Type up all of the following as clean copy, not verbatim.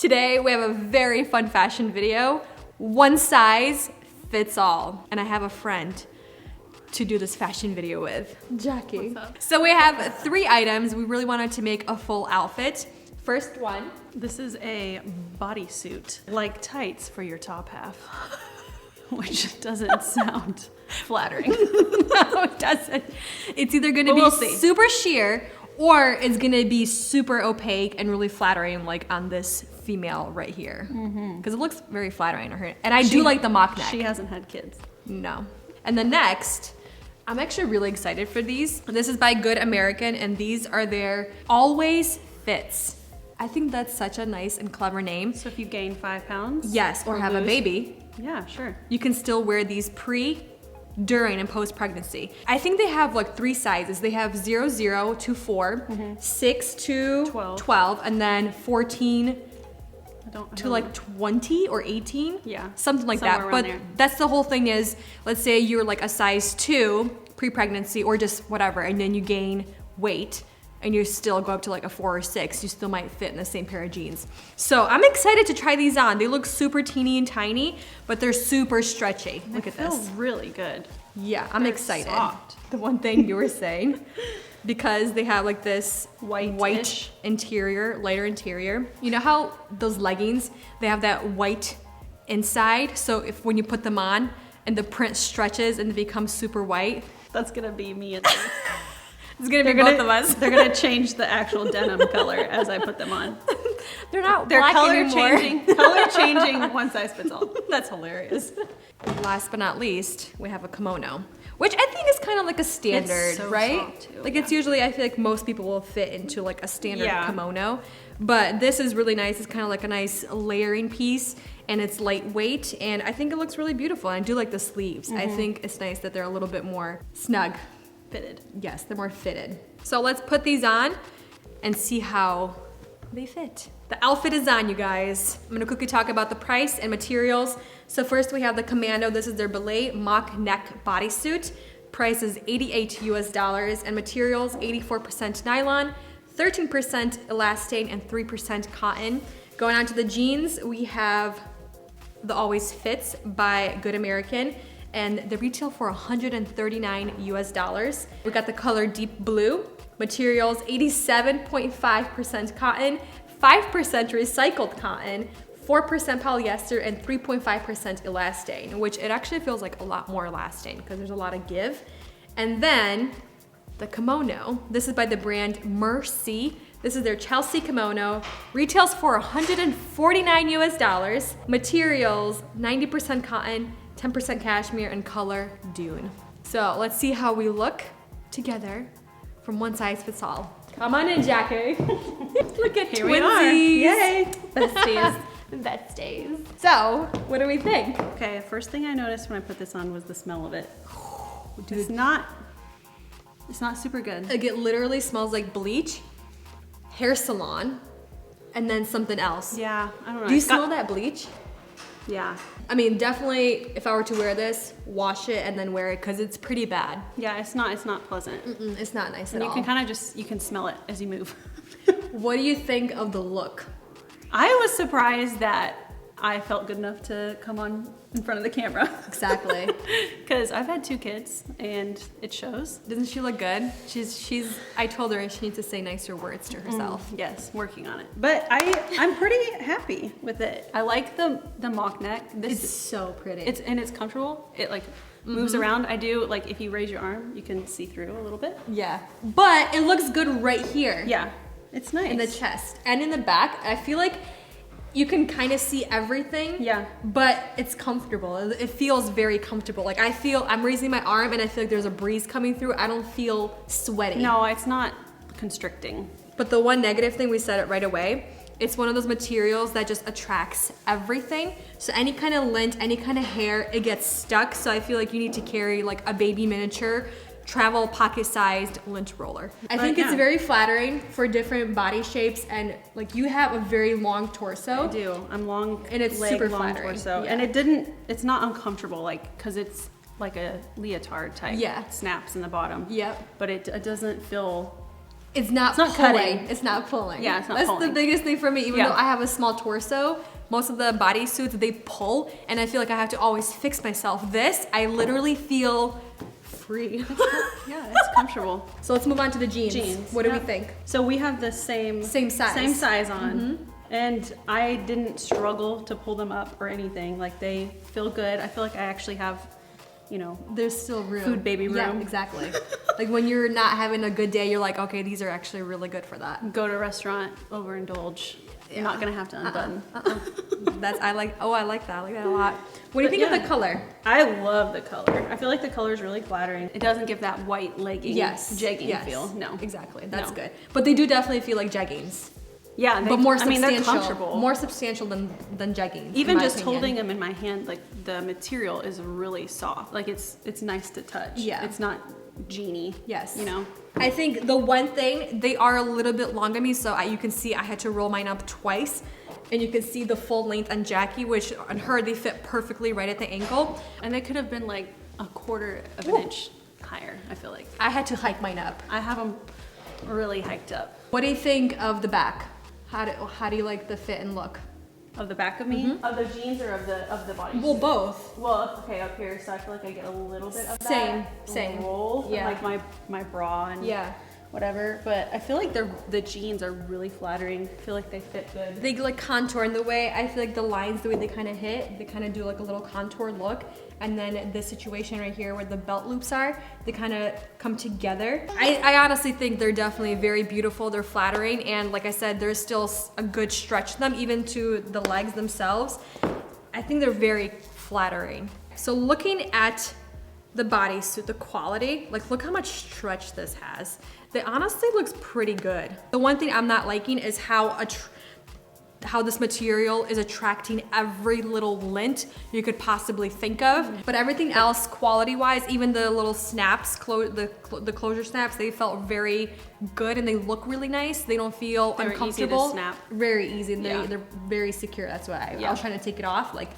Today we have a very fun fashion video. One size fits all. And I have a friend to do this fashion video with, Jackie. What's up? So we have 3 items. We really wanted to make a full outfit. First one. This is a bodysuit, like tights for your top half, which doesn't sound flattering. No, it doesn't. It's either gonna be super sheer or it's gonna be super opaque and really flattering, like on this female right here. Because it looks very flattering on her. And I do like the mock neck. She hasn't had kids. No. And the next, I'm actually really excited for these. This is by Good American, and these are their Always Fits. I think that's such a nice and clever name. So if you gain 5 pounds? Yes, or have a baby. Yeah, sure. You can still wear these pre, during, and post-pregnancy. I think they have like 3 sizes. They have 0 to 4, 6 to 12, and then 14 to like 20 or 18. Yeah. Something like that. But that's the whole thing is, let's say you're like a size 2 pre-pregnancy or just whatever, and then you gain weight and you still go up to like a 4 or 6, you still might fit in the same pair of jeans. So I'm excited to try these on. They look super teeny and tiny, but they're super stretchy. Look at this. They feel really good. Yeah, I'm excited. Soft. The one thing you were saying, because they have like this white interior, lighter interior. You know how those leggings, they have that white inside? So if when you put them on and the print stretches and it becomes super white. That's gonna be me and them. It's gonna be both of us. They're gonna change the actual denim color as I put them on. They're not They're black color anymore. changing, one size fits all. That's hilarious. Last but not least, we have a kimono, which I think is kind of like a standard, it's so right? soft too, like it's usually, I feel like most people will fit into like a standard kimono, but this is really nice. It's kind of like a nice layering piece, and it's lightweight, and I think it looks really beautiful. And I do like the sleeves. I think it's nice that they're a little bit more snug. Fitted. Yes, they're more fitted. So let's put these on and see how they fit. The outfit is on, you guys. I'm gonna quickly talk about the price and materials. So first we have the Commando. This is their belay mock neck bodysuit. Price is $88 US, and materials 84% nylon, 13% elastane, and 3% cotton. Going on to the jeans, we have the Always Fits by Good American, and they retail for $139 US. We got the color deep blue. Materials 87.5% cotton, 5% recycled cotton, 4% polyester, and 3.5% elastane, which it actually feels like a lot more elastane because there's a lot of give. And then the kimono. This is by the brand Mercy. This is their Chelsea kimono. Retails for $149 US. Materials 90% cotton, 10% cashmere, and color dune. So let's see how we look together from one size fits all. Come on in, Jackie. Look at Here twinsies. we are. Yay. Besties. Besties. So, what do we think? Okay, first thing I noticed when I put this on was the smell of it. It's not super good. Like it literally smells like bleach, hair salon, and then something else. Yeah, I don't know. Do you smell that bleach? Yeah. I mean, definitely if I were to wear this, wash it and then wear it because it's pretty bad. Yeah, it's not pleasant. It's not nice And at you all. can kind of you can smell it as you move. What do you think of the look? I was surprised that I felt good enough to come on in front of the camera. Exactly. Because I've had 2 kids and it shows. Doesn't she look good? I told her she needs to say nicer words to herself. Yes, working on it. But I'm pretty happy with it. I like the mock neck. It's so pretty. It's comfortable. It like moves around. I do, like if you raise your arm, you can see through a little bit. Yeah. But it looks good right here. Yeah, it's nice. In the chest and in the back. I feel like you can kind of see everything. Yeah. But it's comfortable. It feels very comfortable. Like I'm raising my arm and I feel like there's a breeze coming through. I don't feel sweaty. No, it's not constricting. But the one negative thing, we said it right away, it's one of those materials that just attracts everything. So any kind of lint, any kind of hair, it gets stuck. So I feel like you need to carry like a baby miniature travel pocket-sized lint roller. I think it's very flattering for different body shapes, and like you have a very long torso. I do. I'm long, and it's super flattering. Torso. Yeah. And it's not uncomfortable, like, cause it's like a leotard type. Yeah. Snaps in the bottom. Yep. But it doesn't feel It's not It's not pulling. cutting. It's not pulling. Yeah, it's not That's pulling. the biggest thing for me. Even Yeah. though I have a small torso, most of the bodysuits, they pull, and I feel like I have to always fix myself. This, I literally feel free. Yeah, it's comfortable. So let's move on to the jeans. Jeans. What do we Yep. think? So we have the same size. Same size on. And I didn't struggle to pull them up or anything. Like they feel good. I feel like I actually have, you know, There's still room. Food baby Yeah, room. exactly. Like when you're not having a good day, you're like, okay, these are actually really good for that. go to a restaurant, overindulge. You're not gonna have to unbutton. I like that. I like that a lot. What do you think of the color? I love the color. I feel like the color is really flattering. It doesn't give that white legging, jegging feel. No, Exactly. That's No. good. But they do definitely feel like jeggings. Yeah, But more I mean, substantial. they're comfortable. More substantial than jeggings. Even in my just opinion. holding them in my hand, like the material is really soft. Like it's nice to touch. Yeah. It's not jeany. Yes. You know. I think the one thing, they are a little bit long on me, so you can see I had to roll mine up twice. And you can see the full length on Jackie, which on her, they fit perfectly right at the ankle. And they could have been like a quarter of an inch higher, I feel like. I had to hike mine up. I have them really hiked up. What do you think of the back? How do you like the fit and look? Of the back of me? Of the jeans or of the body? Well, both. Well, okay, up here, so I feel like I get a little bit of Same, that same. roll, Yeah. like my bra and Yeah. whatever. But I feel like the jeans are really flattering. I feel like they fit good. They like contour in the way, I feel like the lines, the way they kind of hit, they kind of do like a little contour look. And then this situation right here where the belt loops are, they kind of come together. I honestly think they're definitely very beautiful. They're flattering. And like I said, there's still a good stretch to them, even to the legs themselves. I think they're very flattering. So looking at the bodysuit, the quality, like look how much stretch this has. It honestly looks pretty good. The one thing I'm not liking is how this material is attracting every little lint you could possibly think of. But everything else, quality-wise, even the little snaps, the closure snaps, they felt very good and they look really nice. They don't feel They're uncomfortable. easy to snap. Very easy. Yeah. They're very secure. That's why I Yeah. was trying to take it off, like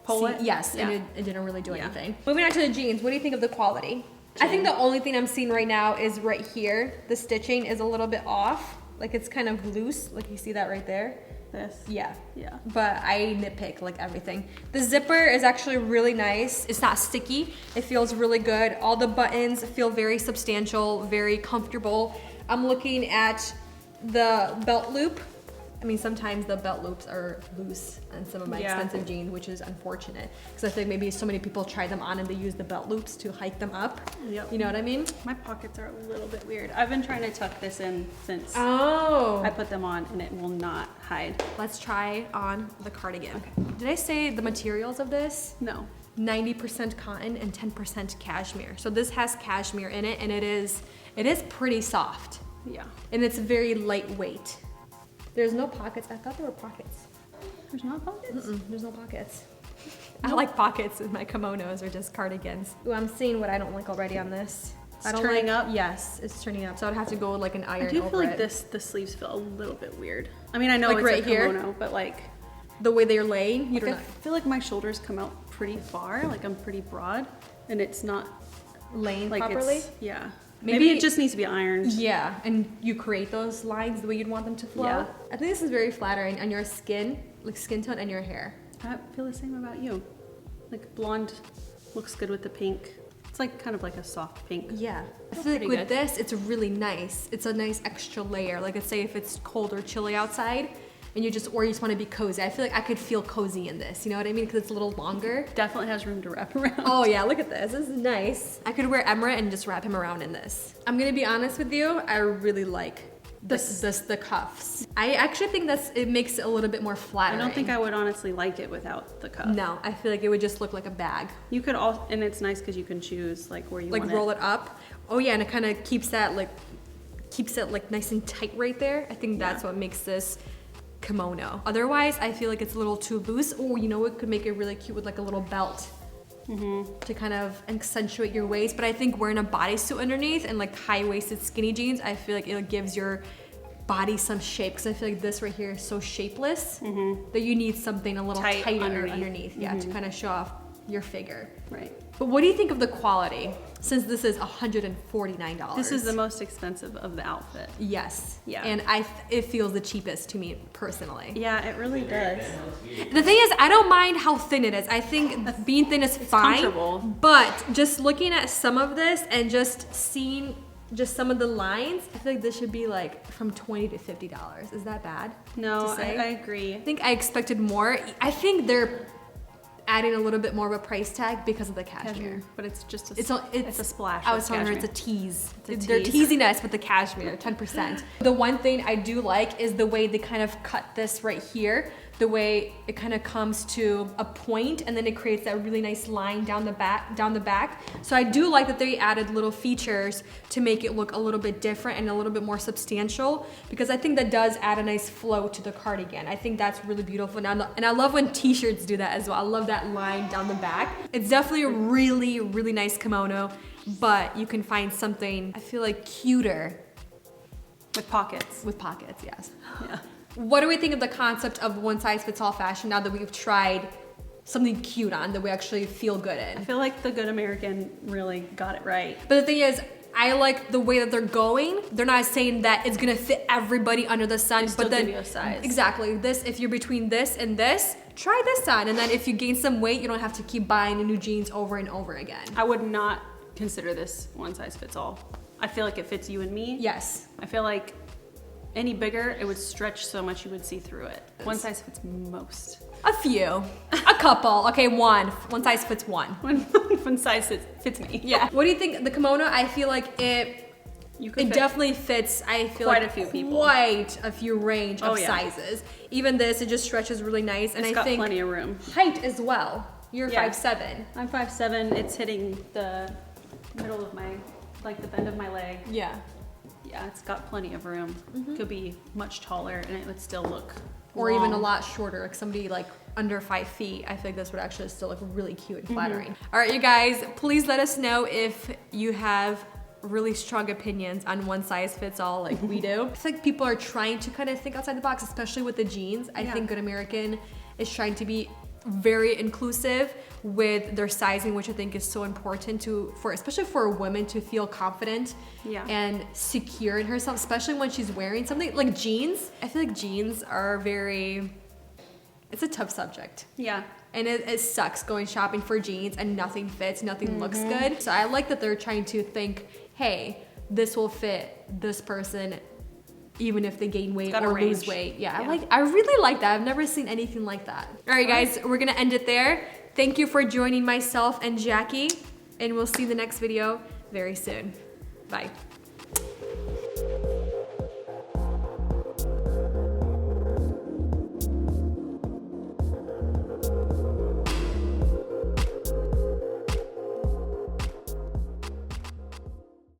Pull it? Yes, Yeah. and it didn't really do Yeah. anything. Moving on to the jeans, what do you think of the quality? I think the only thing I'm seeing right now is right here. The stitching is a little bit off. Like it's kind of loose. Like you see that right there. This. Yeah. Yeah. But I nitpick like everything. The zipper is actually really nice. It's not sticky. It feels really good. All the buttons feel very substantial, very comfortable. I'm looking at the belt loop. I mean, sometimes the belt loops are loose on some of my expensive jeans, which is unfortunate. Because I think maybe so many people try them on and they use the belt loops to hike them up. Yep. You know what I mean? My pockets are a little bit weird. I've been trying to tuck this in since Oh. I put them on and it will not hide. Let's try on the cardigan. Okay. Did I say the materials of this? No. 90% cotton and 10% cashmere. So this has cashmere in it and it is pretty soft. Yeah. And it's very lightweight. There's no pockets. I thought there were pockets. There's not pockets? There's no pockets. I like pockets in my kimonos or just cardigans. Ooh, I'm seeing what I don't like already on this. I don't turning like, up? Yes, it's turning up. So I'd have to go with like an iron I do over feel like it. the sleeves feel a little bit weird. I mean, I know Like it's right a here? kimono, but like The way they're laying, you I don't know. feel like my shoulders come out pretty far, like I'm pretty broad, and it's not Laying like properly. yeah. Maybe- Maybe it just needs to be ironed. Yeah, and you create those lines the way you'd want them to flow. Yeah. I think this is very flattering on your skin, like skin tone and your hair. I feel the same about you. Like blonde looks good with the pink. It's like kind of like a soft pink. Yeah. I Feels feel like pretty with good. this, it's really nice. It's a nice extra layer. Like let's say if it's cold or chilly outside and you just want to be cozy. I feel like I could feel cozy in this. You know what I mean? Because it's a little longer. Definitely has room to wrap around. Oh yeah, look at this. This is nice. I could wear Emirates and just wrap him around in this. I'm gonna be honest with you. I really like the cuffs. I actually think it makes it a little bit more I flattering. don't think I would honestly like it without the cuff. No, I feel like it would just look like a bag. You could also, and it's nice because you can choose like where you Like want roll it up. Oh yeah, and it kind of keeps it like nice and tight right there. I think that's what makes this kimono. Otherwise, I feel like it's a little too loose. Oh, you know, it could make it really cute with like a little belt to kind of accentuate your waist. But I think wearing a bodysuit underneath and like high-waisted skinny jeans, I feel like it gives your body some shape. Because I feel like this right here is so shapeless that you need something a little Tight tighter underneath. underneath. Yeah, to kind of show off your figure. Right. But what do you think of the quality? since this is $149. This is the most expensive of the outfit. Yes. Yeah. And it feels the cheapest to me personally. Yeah, it really does. The thing is, I don't mind how thin it is. I think being thin is fine. Comfortable. But just looking at some of this and just seeing just some of the lines, I feel like this should be like from $20 to $50. Is that bad? No, to say? I agree. I think I expected more. I think they're adding a little bit more of a price tag because of the cashmere. But it's just It's a splash. I was telling her it's a tease. They're teasing us with the cashmere, 10%. The one thing I do like is the way they kind of cut this right here. The way it kind of comes to a point and then it creates that really nice line down the back. So I do like that they added little features to make it look a little bit different and a little bit more substantial, because I think that does add a nice flow to the cardigan. I think that's really beautiful. And I love when t-shirts do that as well. I love that line down the back. It's definitely a really, really nice kimono, but you can find something, I feel like, cuter. With pockets. With pockets, yes. Yeah. What do we think of the concept of one size fits all fashion now that we've tried something cute on that we actually feel good I in? feel like the Good American really got it right. But the thing is, I like the way that they're going. They're not saying that it's gonna fit everybody under the sun, Still but then give you a size. Exactly. This, if you're between this and this, try this on, and then if you gain some weight, you don't have to keep buying new jeans over and over again. I would not consider this one size fits all. I feel like it fits you and me. Yes. I feel like any bigger, it would stretch so much you would see through it. One size fits most. A few, a couple. Okay, one size fits one. One size fits me. Yeah. What do you think? The kimono, I feel like it definitely fits, I feel quite like a few people. Quite a few range of Oh, yeah. sizes. Even this, it just stretches really nice. And It's I got think plenty of room. height as well. You're Yeah. 5'7". I'm 5'7". It's hitting the middle of the bend of my leg. Yeah. Yeah, it's got plenty of room. Could be much taller and it would still look Or even a long. lot shorter, like somebody like under 5 feet. I think this would actually still look really cute and flattering. All right, you guys, please let us know if you have really strong opinions on one size fits all like we do. I think people are trying to kind of think outside the box, especially with the jeans. I think Good American is trying to be very inclusive with their sizing, which I think is so important especially for a woman to feel confident and secure in herself, especially when she's wearing something like jeans. I feel like jeans are it's a tough subject. Yeah. And it sucks going shopping for jeans and nothing fits, nothing looks good. So I like that they're trying to think, hey, this will fit this person even if they gain weight or lose weight. Yeah, I really like that. I've never seen anything like that. All right, guys, we're gonna end it there. Thank you for joining myself and Jackie, and we'll see you in the next video very soon. Bye.